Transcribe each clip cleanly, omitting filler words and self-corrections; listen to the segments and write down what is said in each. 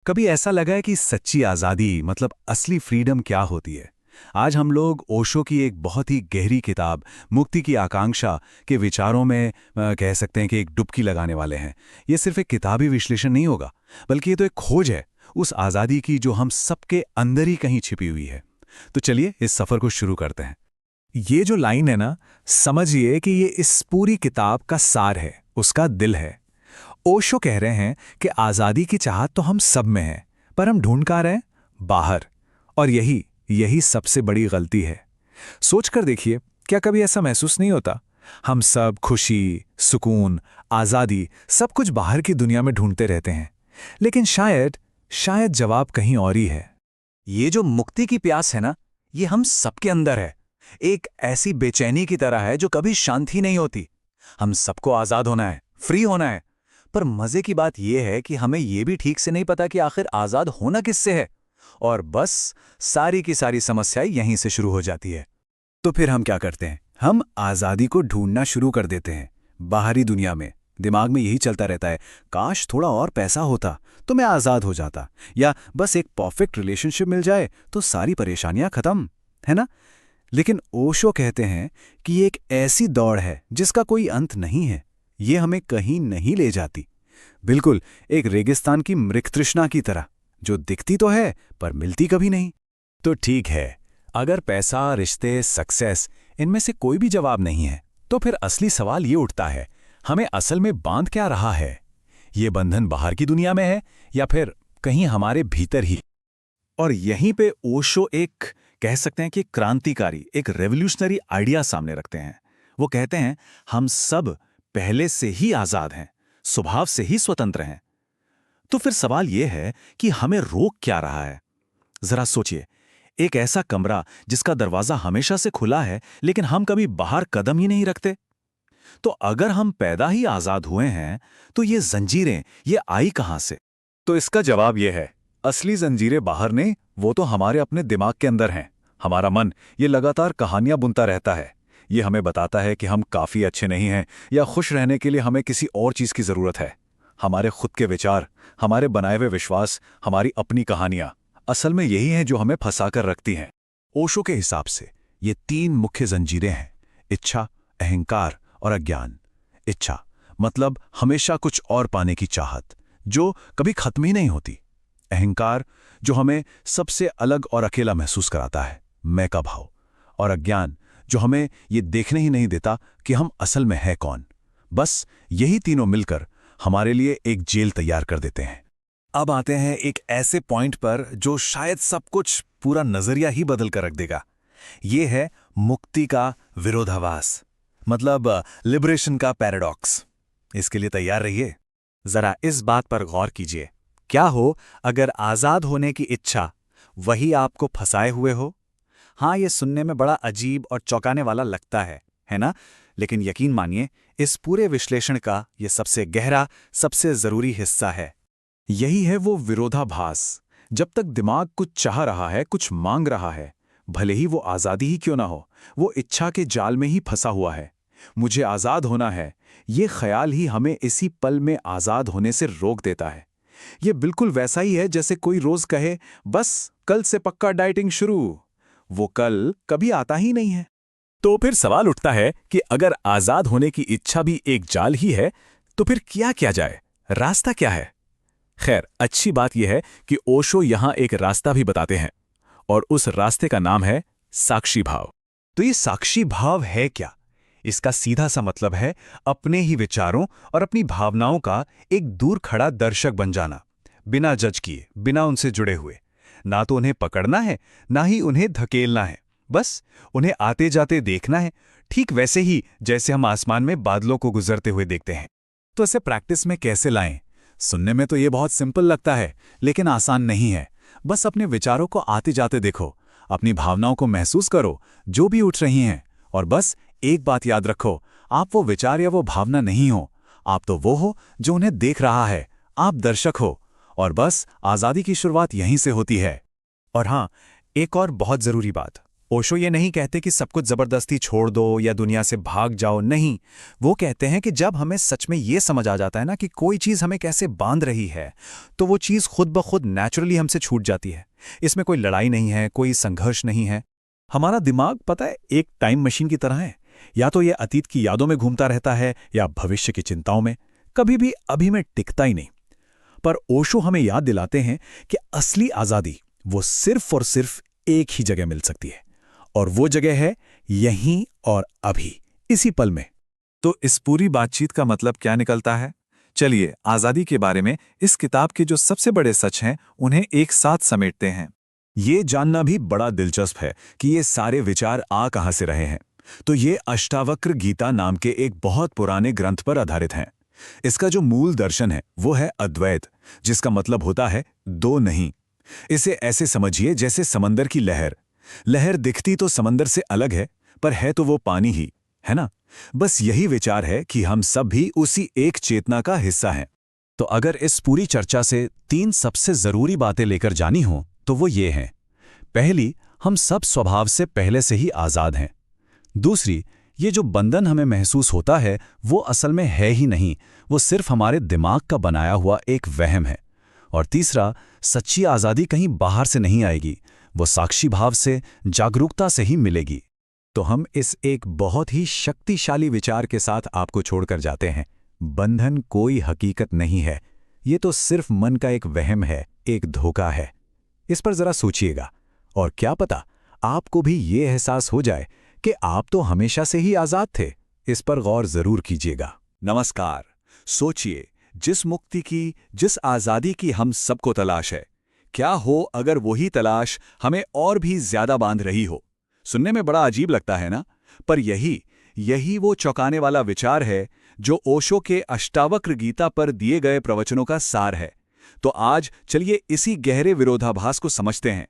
कभी ऐसा लगा है कि सच्ची आज़ादी मतलब असली फ्रीडम क्या होती है? आज हम लोग ओशो की एक बहुत ही गहरी किताब मुक्ति की आकांक्षा के विचारों में कह सकते हैं कि एक डुबकी लगाने वाले हैं। ये सिर्फ एक किताबी विश्लेषण नहीं होगा, बल्कि ये तो एक खोज है उस आज़ादी की जो हम सबके अंदर ही कहीं छिपी हुई है। तो चलिए इस सफ़र को शुरू करते हैं। ये जो लाइन है ना, समझिए कि ये इस पूरी किताब का सार है, उसका दिल है। ओशो कह रहे हैं कि आज़ादी की चाहत तो हम सब में है, पर हम ढूंढ कहाँ रहे हैं? बाहर। और यही यही सबसे बड़ी गलती है। सोच कर देखिए, क्या कभी ऐसा महसूस नहीं होता? हम सब खुशी, सुकून, आज़ादी सब कुछ बाहर की दुनिया में ढूंढते रहते हैं, लेकिन शायद शायद जवाब कहीं और ही है। ये जो मुक्ति की प्यास है ना, ये हम सबके अंदर है। एक ऐसी बेचैनी की तरह है जो कभी शांति नहीं होती। हम सबको आज़ाद होना है, फ्री होना है। पर मजे की बात यह है कि हमें यह भी ठीक से नहीं पता कि आखिर आज़ाद होना किससे है। और बस सारी की सारी समस्याएं यहीं से शुरू हो जाती है। तो फिर हम क्या करते हैं? हम आज़ादी को ढूंढना शुरू कर देते हैं बाहरी दुनिया में। दिमाग में यही चलता रहता है, काश थोड़ा और पैसा होता तो मैं आज़ाद हो जाता, या बस एक परफेक्ट रिलेशनशिप मिल जाए तो सारी परेशानियां खत्म, है ना? लेकिन ओशो कहते हैं कि ये एक ऐसी दौड़ है जिसका कोई अंत नहीं है। ये हमें कहीं नहीं ले जाती, बिल्कुल एक रेगिस्तान की मृगतृष्णा की तरह, जो दिखती तो है पर मिलती कभी नहीं। तो ठीक है, अगर पैसा, रिश्ते, सक्सेस इनमें से कोई भी जवाब नहीं है, तो फिर असली सवाल ये उठता है, हमें असल में बांध क्या रहा है? ये बंधन बाहर की दुनिया में है या फिर कहीं हमारे भीतर ही? और यहीं पे ओशो एक कह सकते हैं कि क्रांतिकारी, एक रेवोल्यूशनरी आइडिया सामने रखते हैं। वो कहते हैं हम सब पहले से ही आजाद हैं, स्वभाव से ही स्वतंत्र हैं। तो फिर सवाल यह है कि हमें रोक क्या रहा है? जरा सोचिए, एक ऐसा कमरा जिसका दरवाजा हमेशा से खुला है, लेकिन हम कभी बाहर कदम ही नहीं रखते। तो अगर हम पैदा ही आजाद हुए हैं, तो ये जंजीरें ये आई कहां से? तो इसका जवाब यह है, असली जंजीरें बाहर नहीं, वो तो हमारे अपने दिमाग के अंदर हैं। हमारा मन ये लगातार कहानियां बुनता रहता है। ये हमें बताता है कि हम काफी अच्छे नहीं हैं, या खुश रहने के लिए हमें किसी और चीज की जरूरत है। हमारे खुद के विचार, हमारे बनाए हुए विश्वास, हमारी अपनी कहानियां असल में यही हैं जो हमें फंसाकर रखती हैं। ओशो के हिसाब से ये तीन मुख्य जंजीरें हैं: इच्छा, अहंकार और अज्ञान। इच्छा मतलब हमेशा कुछ और पाने की चाहत, जो कभी खत्म ही नहीं होती। अहंकार जो हमें सबसे अलग और अकेला महसूस कराता है, मैं का भाव। और अज्ञान जो हमें ये देखने ही नहीं देता कि हम असल में है कौन। बस यही तीनों मिलकर हमारे लिए एक जेल तैयार कर देते हैं। अब आते हैं एक ऐसे पॉइंट पर जो शायद सब कुछ पूरा नजरिया ही बदल कर रख देगा। ये है मुक्ति का विरोधाभास, मतलब लिबरेशन का पैराडॉक्स। इसके लिए तैयार रहिए। जरा इस बात पर गौर कीजिए, क्या हो अगर आजाद होने की इच्छा वही आपको फंसाए हुए हो? हाँ, ये सुनने में बड़ा अजीब और चौंकाने वाला लगता है ना? लेकिन यकीन मानिए, इस पूरे विश्लेषण का ये सबसे गहरा, सबसे जरूरी हिस्सा है। यही है वो विरोधाभास। जब तक दिमाग कुछ चाह रहा है, कुछ मांग रहा है, भले ही वो आज़ादी ही क्यों ना हो, वो इच्छा के जाल में ही फंसा हुआ है। मुझे आज़ाद होना है, ये ख्याल ही हमें इसी पल में आज़ाद होने से रोक देता है। ये बिल्कुल वैसा ही है जैसे कोई रोज कहे, बस कल से पक्का डाइटिंग शुरू। वो कल कभी आता ही नहीं है। तो फिर सवाल उठता है कि अगर आज़ाद होने की इच्छा भी एक जाल ही है, तो फिर किया जाए? रास्ता क्या है? खैर, अच्छी बात यह है कि ओशो यहां एक रास्ता भी बताते हैं, और उस रास्ते का नाम है साक्षी भाव। तो ये साक्षी भाव है क्या? इसका सीधा सा मतलब है अपने ही विचारों और अपनी भावनाओं का एक दूर खड़ा दर्शक बन जाना, बिना जज किए, बिना उनसे जुड़े हुए। ना तो उन्हें पकड़ना है, ना ही उन्हें धकेलना है, बस उन्हें आते जाते देखना है, ठीक वैसे ही जैसे हम आसमान में बादलों को गुजरते हुए देखते हैं। तो इसे प्रैक्टिस में कैसे लाएं? सुनने में तो ये बहुत सिंपल लगता है, लेकिन आसान नहीं है। बस अपने विचारों को आते जाते देखो, अपनी भावनाओं को महसूस करो जो भी उठ रही हैं, और बस एक बात याद रखो, आप वो विचार या वो भावना नहीं हो, आप तो वो हो जो उन्हें देख रहा है। आप दर्शक हो, और बस आज़ादी की शुरुआत यहीं से होती है। और हाँ, एक और बहुत ज़रूरी बात, ओशो ये नहीं कहते कि सब कुछ जबरदस्ती छोड़ दो या दुनिया से भाग जाओ, नहीं। वो कहते हैं कि जब हमें सच में ये समझ आ जाता है ना कि कोई चीज़ हमें कैसे बांध रही है, तो वो चीज़ खुद ब खुद नेचुरली हमसे छूट जाती है। इसमें कोई लड़ाई नहीं है, कोई संघर्ष नहीं है। हमारा दिमाग, पता है, एक टाइम मशीन की तरह है। या तो ये अतीत की यादों में घूमता रहता है या भविष्य की चिंताओं में, कभी भी अभी में टिकता ही नहीं। पर ओशो हमें याद दिलाते हैं कि असली आज़ादी वो सिर्फ और सिर्फ एक ही जगह मिल सकती है, और वो जगह है यहीं और अभी, इसी पल में। तो इस पूरी बातचीत का मतलब क्या निकलता है? चलिए, आज़ादी के बारे में इस किताब के जो सबसे बड़े सच हैं उन्हें एक साथ समेटते हैं। ये जानना भी बड़ा दिलचस्प है कि ये सारे विचार आ कहाँ से रहे हैं। तो ये अष्टावक्र गीता नाम के एक बहुत पुराने ग्रंथ पर आधारित हैं। इसका जो मूल दर्शन है वो है अद्वैत, जिसका मतलब होता है दो नहीं। इसे ऐसे समझिए जैसे समंदर की लहर। लहर दिखती तो समंदर से अलग है, पर है तो वो पानी ही, है ना? बस यही विचार है कि हम सब भी उसी एक चेतना का हिस्सा हैं। तो अगर इस पूरी चर्चा से 3 सबसे जरूरी बातें लेकर जानी हो तो वो ये हैं। पहली, हम सब स्वभाव से पहले से ही आज़ाद हैं। दूसरी, ये जो बंधन हमें महसूस होता है वो असल में है ही नहीं, वो सिर्फ हमारे दिमाग का बनाया हुआ एक वहम है। और तीसरा, सच्ची आज़ादी कहीं बाहर से नहीं आएगी, वो साक्षी भाव से, जागरूकता से ही मिलेगी। तो हम इस एक बहुत ही शक्तिशाली विचार के साथ आपको छोड़कर जाते हैं। बंधन कोई हकीकत नहीं है, ये तो सिर्फ मन का एक वहम है, एक धोखा है। इस पर जरा सोचिएगा, और क्या पता आपको भी ये एहसास हो जाए कि आप तो हमेशा से ही आज़ाद थे। इस पर गौर जरूर कीजिएगा। नमस्कार। सोचिए, जिस मुक्ति की, जिस आज़ादी की हम सबको तलाश है, क्या हो अगर वही तलाश हमें और भी ज्यादा बांध रही हो? सुनने में बड़ा अजीब लगता है ना, पर यही वो चौंकाने वाला विचार है जो ओशो के अष्टावक्र गीता पर दिए गए प्रवचनों का सार है। तो आज चलिए इसी गहरे विरोधाभास को समझते हैं।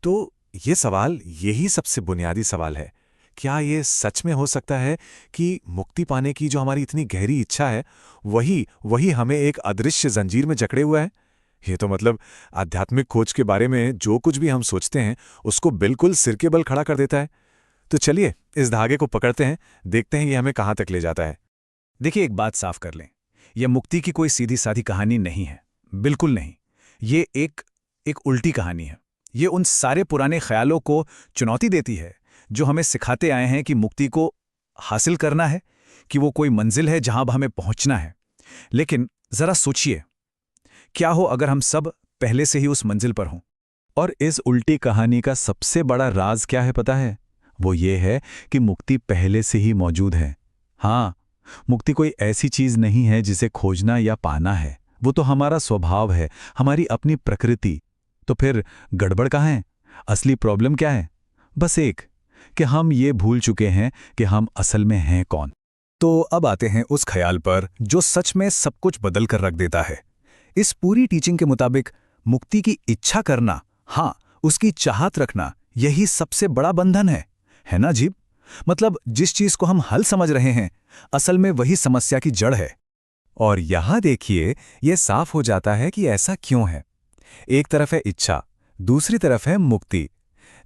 तो ये सवाल, यही सबसे बुनियादी सवाल है। क्या ये सच में हो सकता है कि मुक्ति पाने की जो हमारी इतनी गहरी इच्छा है वही हमें एक अदृश्य जंजीर में जकड़े हुआ है? ये तो मतलब आध्यात्मिक खोज के बारे में जो कुछ भी हम सोचते हैं उसको बिल्कुल सिर के बल खड़ा कर देता है। तो चलिए इस धागे को पकड़ते हैं, देखते हैं ये हमें कहाँ तक ले जाता है। देखिए, एक बात साफ कर लें, यह मुक्ति की कोई सीधी साधी कहानी नहीं है, बिल्कुल नहीं। ये एक उल्टी कहानी है। ये उन सारे पुराने ख्यालों को चुनौती देती है जो हमें सिखाते आए हैं कि मुक्ति को हासिल करना है, कि वो कोई मंजिल है जहां हमें पहुंचना है। लेकिन जरा सोचिए, क्या हो अगर हम सब पहले से ही उस मंजिल पर हों? और इस उल्टी कहानी का सबसे बड़ा राज क्या है पता है? वो ये है कि मुक्ति पहले से ही मौजूद है। हाँ, मुक्ति कोई ऐसी चीज नहीं है जिसे खोजना या पाना है। वो तो हमारा स्वभाव है, हमारी अपनी प्रकृति। तो फिर गड़बड़ कहाँ है? असली प्रॉब्लम क्या है? बस एक, कि हम ये भूल चुके हैं कि हम असल में हैं कौन। तो अब आते हैं उस ख्याल पर जो सच में सब कुछ बदल कर रख देता है। इस पूरी टीचिंग के मुताबिक मुक्ति की इच्छा करना, हाँ, उसकी चाहत रखना, यही सबसे बड़ा बंधन है ना अजीब? मतलब जिस चीज को हम हल समझ रहे हैं, असल में वही समस्या की जड़ है। और यहां देखिए, यह साफ हो जाता है कि ऐसा क्यों है। एक तरफ है इच्छा, दूसरी तरफ है मुक्ति।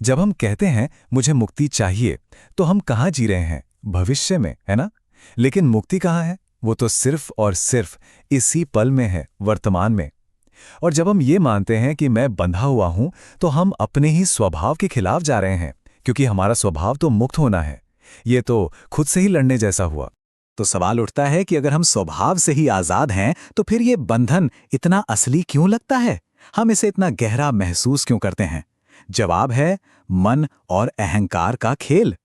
जब हम कहते हैं मुझे मुक्ति चाहिए, तो हम कहाँ जी रहे हैं? भविष्य में, है ना? लेकिन मुक्ति कहाँ है? वो तो सिर्फ और सिर्फ इसी पल में है, वर्तमान में। और जब हम ये मानते हैं कि मैं बंधा हुआ हूं, तो हम अपने ही स्वभाव के खिलाफ जा रहे हैं, क्योंकि हमारा स्वभाव तो मुक्त होना है। ये तो खुद से ही लड़ने जैसा हुआ। तो सवाल उठता है कि अगर हम स्वभाव से ही आजाद हैं, तो फिर ये बंधन इतना असली क्यों लगता है? हम इसे इतना गहरा महसूस क्यों करते हैं? जवाब है मन और अहंकार का खेल।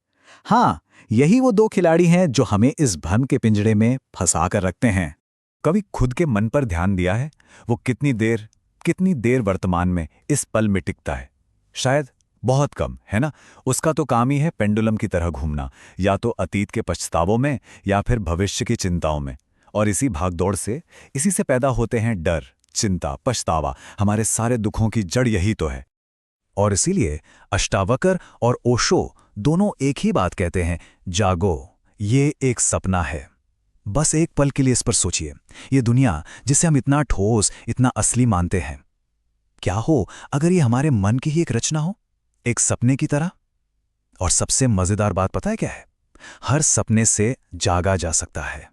हाँ, यही वो दो खिलाड़ी हैं जो हमें इस भ्रम के पिंजड़े में फंसा कर रखते हैं। कभी खुद के मन पर ध्यान दिया है? वो कितनी देर वर्तमान में, इस पल में टिकता है? शायद बहुत कम, है ना? उसका तो काम ही है पेंडुलम की तरह घूमना, या तो अतीत के पछतावों में या फिर भविष्य की चिंताओं में। और इसी भागदौड़ से, इसी से पैदा होते हैं डर, चिंता, पछतावा। हमारे सारे दुखों की जड़ यही तो है। और इसीलिए अष्टावक्र और ओशो दोनों एक ही बात कहते हैं, जागो, ये एक सपना है। बस एक पल के लिए इस पर सोचिए। ये दुनिया जिसे हम इतना ठोस, इतना असली मानते हैं, क्या हो अगर ये हमारे मन की ही एक रचना हो, एक सपने की तरह? और सबसे मजेदार बात पता है क्या है? हर सपने से जागा जा सकता है।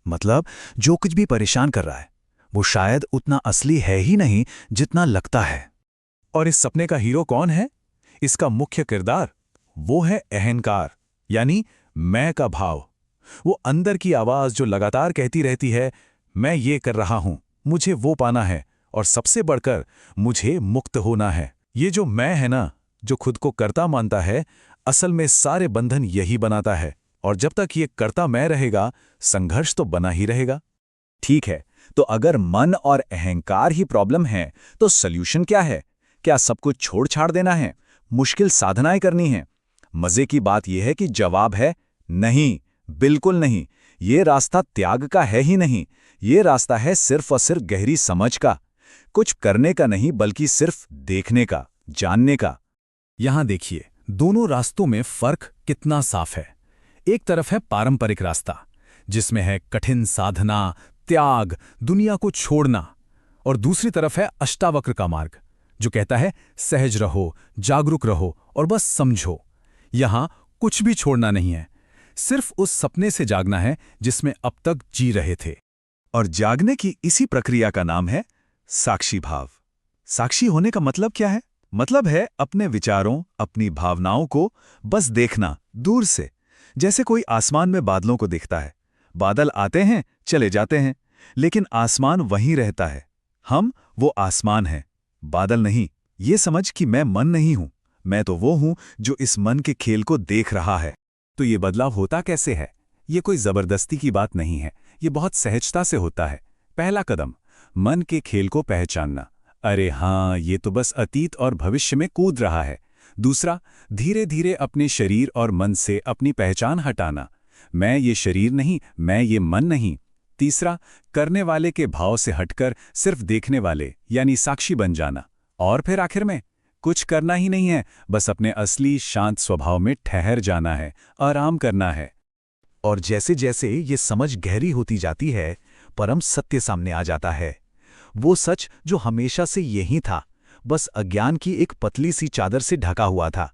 मतलब जो कुछ भी परेशान कर रहा है वो शायद उतना असली है ही नहीं जितना लगता है। और इस सपने का हीरो कौन है? इसका मुख्य किरदार वो है अहंकार, यानी मैं का भाव। वो अंदर की आवाज जो लगातार कहती रहती है, मैं ये कर रहा हूं, मुझे वो पाना है, और सबसे बढ़कर मुझे मुक्त होना है। ये जो मैं है ना, जो खुद को कर्ता मानता है, असल में सारे बंधन यही बनाता है। और जब तक ये कर्ता मैं रहेगा, संघर्ष तो बना ही रहेगा। ठीक है, तो अगर मन और अहंकार ही प्रॉब्लम है, तो सॉल्यूशन क्या है? क्या सब कुछ छोड़ छाड़ देना है? मुश्किल साधनाएं करनी है? मजे की बात यह है कि जवाब है नहीं, बिल्कुल नहीं। ये रास्ता त्याग का है ही नहीं। ये रास्ता है सिर्फ और सिर्फ गहरी समझ का, कुछ करने का नहीं, बल्कि सिर्फ देखने का, जानने का। यहां देखिए, दोनों रास्तों में फर्क कितना साफ है। एक तरफ है पारंपरिक रास्ता, जिसमें है कठिन साधना, त्याग, दुनिया को छोड़ना, और दूसरी तरफ है अष्टावक्र का मार्ग, जो कहता है सहज रहो, जागरूक रहो और बस समझो। यहां कुछ भी छोड़ना नहीं है, सिर्फ उस सपने से जागना है जिसमें अब तक जी रहे थे। और जागने की इसी प्रक्रिया का नाम है साक्षी भाव। साक्षी होने का मतलब क्या है? मतलब है अपने विचारों, अपनी भावनाओं को बस देखना दूर से, जैसे कोई आसमान में बादलों को देखता है। बादल आते हैं, चले जाते हैं, लेकिन आसमान वहीं रहता है। हम वो आसमान हैं, बादल नहीं। ये समझ कि मैं मन नहीं हूं, मैं तो वो हूं जो इस मन के खेल को देख रहा है। तो ये बदलाव होता कैसे है? ये कोई जबरदस्ती की बात नहीं है, ये बहुत सहजता से होता है। पहला कदम, मन के खेल को पहचानना। अरे हाँ, ये तो बस अतीत और भविष्य में कूद रहा है। दूसरा, धीरे धीरे अपने शरीर और मन से अपनी पहचान हटाना। मैं ये शरीर नहीं, मैं ये मन नहीं। तीसरा, करने वाले के भाव से हटकर सिर्फ देखने वाले यानी साक्षी बन जाना। और फिर आखिर में कुछ करना ही नहीं है, बस अपने असली शांत स्वभाव में ठहर जाना है, आराम करना है। और जैसे जैसे ये समझ गहरी होती जाती है, परम सत्य सामने आ जाता है। वो सच जो हमेशा से यही था, बस अज्ञान की एक पतली सी चादर से ढका हुआ था।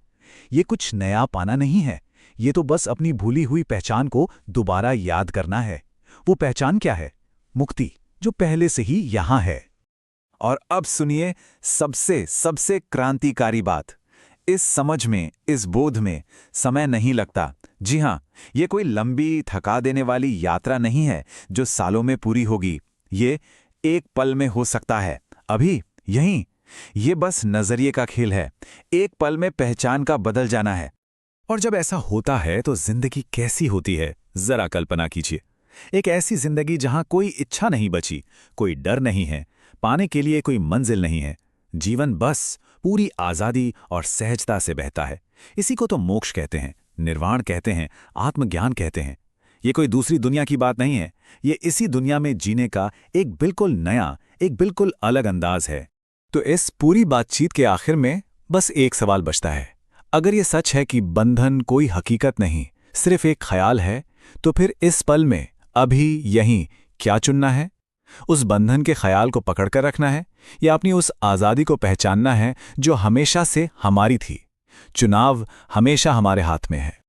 ये कुछ नया पाना नहीं है, ये तो बस अपनी भूली हुई पहचान को दोबारा याद करना है। वो पहचान क्या है? मुक्ति, जो पहले से ही यहां है। और अब सुनिए सबसे सबसे क्रांतिकारी बात। इस समझ में, इस बोध में समय नहीं लगता। जी हां, ये कोई लंबी थका देने वाली यात्रा नहीं है जो सालों में पूरी होगी। ये एक पल में हो सकता है, अभी यहीं। ये बस नजरिए का खेल है, एक पल में पहचान का बदल जाना है। और जब ऐसा होता है तो जिंदगी कैसी होती है, जरा कल्पना कीजिए। एक ऐसी जिंदगी जहां कोई इच्छा नहीं बची, कोई डर नहीं है, पाने के लिए कोई मंजिल नहीं है। जीवन बस पूरी आजादी और सहजता से बहता है। इसी को तो मोक्ष कहते हैं, निर्वाण कहते हैं, आत्मज्ञान कहते हैं। ये कोई दूसरी दुनिया की बात नहीं है, ये इसी दुनिया में जीने का एक बिल्कुल नया, एक बिल्कुल अलग अंदाज है। तो इस पूरी बातचीत के आखिर में बस एक सवाल बचता है। अगर ये सच है कि बंधन कोई हकीकत नहीं, सिर्फ एक ख्याल है, तो फिर इस पल में, अभी यहीं क्या चुनना है? उस बंधन के ख्याल को पकड़कर रखना है, या अपनी उस आज़ादी को पहचानना है जो हमेशा से हमारी थी? चुनाव हमेशा हमारे हाथ में है।